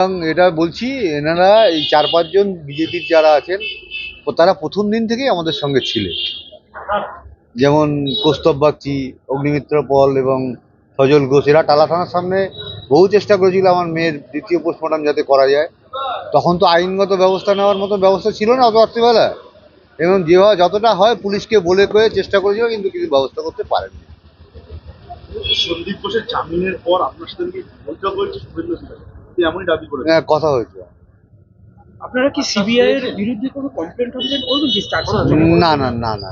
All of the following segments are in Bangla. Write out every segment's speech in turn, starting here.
এবং এটা বলছি, এনারা এই 4-5 জন বিজেপির যারা আছেন তারা প্রথম দিন থেকেই আমাদের সঙ্গে ছিলেন। যেমন কৌস্তব বাগচি, অগ্নিমিত্র পল এবং সজল ঘোষ, এরা টালা থানার সামনে বহু চেষ্টা করেছিল আমার মেয়ের দ্বিতীয় পোস্টমর্টম যাতে করা যায়। তখন তো আইনগত ব্যবস্থা নেওয়ার মতো ব্যবস্থা ছিল না অত রাত্রিবেলা, এবং যেভাবে যতটা হয় পুলিশকে বলে কয়ে চেষ্টা করেছিল, কিন্তু কিছু ব্যবস্থা করতে পারেনি। সন্দীপ ঘোষের জামিনের পর আপনার সাথে কি বৈঠক হয়েছে শুভেন্দু অধিকারী? তিনি এমনই দাবি করেছেন। হ্যাঁ, কথা হয়েছে। আপনারা কি সিবিআই এর বিরুদ্ধে কোনো কমপ্লেন টমপ্লেন করবেন যে না না না না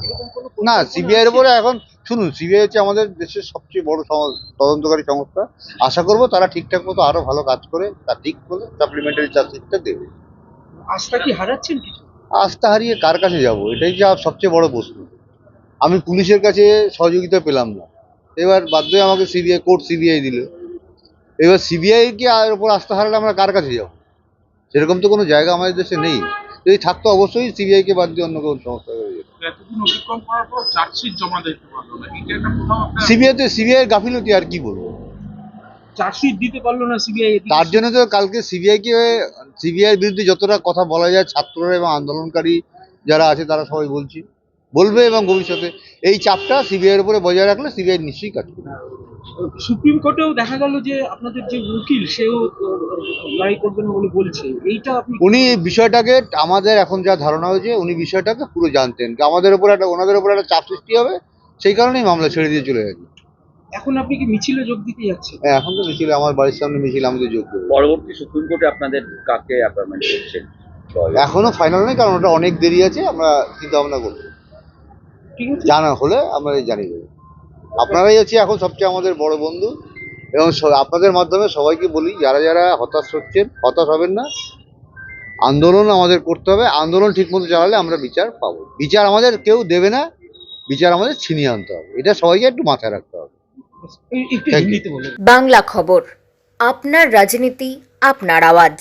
না, সিবিআই এর উপরে এখন শুনুন, সিবিআই হচ্ছে আমাদের দেশের সবচেয়ে বড় তদন্তকারী সংস্থা। আশা করবো তারা ঠিকঠাক মতো আরো ভালো কাজ করে, তা ঠিক করে সাপ্লিমেন্টারি চার্জশিটটা দেবে। আস্থা কি হারাচ্ছেন কিছু? আস্থা হারিয়ে কার কাছে যাব, এটাই যা সবচেয়ে বড় প্রশ্ন। আমি পুলিশের কাছে সহযোগিতা পেলাম না, এবার বাধ্য হয়ে আমাকে সিবিআই দিল। এবার সিবিআই কে আর উপর আস্থা হারালে আমরা কার কাছে যাব? সেরকম তো কোনো জায়গা আমাদের দেশে নেই। যদি থাকতো অবশ্যই সিবিআই কে বাদ দিয়ে অন্য কোনো সংস্থা হয়ে যেত। এতদিন অতিক্রম করার পর চার্জশিট জমা দিতে পারলো না, এটা একটা প্রভাব সিবিআই এর গাফিলতি, আর কি বলবো। চার্জশিট দিতে পারলো না সিবিআই, তার জন্য তো কালকে সিবিআই এর বিরুদ্ধে যতটা কথা বলা যায়, ছাত্ররা এবং আন্দোলনকারী যারা আছে তারা সবাই বলবে, এবং ভবিষ্যতে এই চাপটা সিবিআই এর উপরে বজায় রাখলে সিবিআই নিশ্চয়ই কাজ করবে। সুপ্রিম কোর্টেও দেখা গেল যে আপনাদের যে উকিল সেও লড়াই করবেন বলে বলছে, এইটা আপনি উনি বিষয়টাকে, আমাদের এখন যা ধারণা হয়েছে, উনি বিষয়টাকে পুরো জানতেন, ওনাদের উপর একটা চাপ সৃষ্টি হবে, সেই কারণেই মামলা ছেড়ে দিয়ে চলে গেছে। এখন আপনি কি মিছিলে যোগ দিতে যাচ্ছেন? হ্যাঁ, এখন তো মিছিল, আমার বাড়ির সামনে মিছিল, আমাকে যোগ দেবে। পরবর্তী সুপ্রিম কোর্টে আপনাদের কাকে অ্যাপয়েন্টমেন্ট করছেন? এখনো ফাইনাল নেই, কারণ ওটা অনেক দেরি আছে, আমরা চিন্তা ভাবনা করবো। ঠিক আছে, জানা হলে আমরা জানিয়ে দেবো। আপনারাই হচ্ছে এখন সবচেয়ে আমাদের বড় বন্ধু, এবং আপনাদের মাধ্যমে সবাইকে বলি, যারা যারা হতাশ হবেন না। আন্দোলন আমাদের করতে হবে, আন্দোলন ঠিক মতো চালালে আমরা বিচার পাবো। বিচার আমাদের কেউ দেবে না, বিচার আমাদের ছিনিয়ে আনতে হবে, এটা সবাইকে একটু মাথায় রাখতে হবে। একটু Thank you. হিন্দিতে বলুন। বাংলা খবর, আপনার রাজনীতি, আপনার আওয়াজ।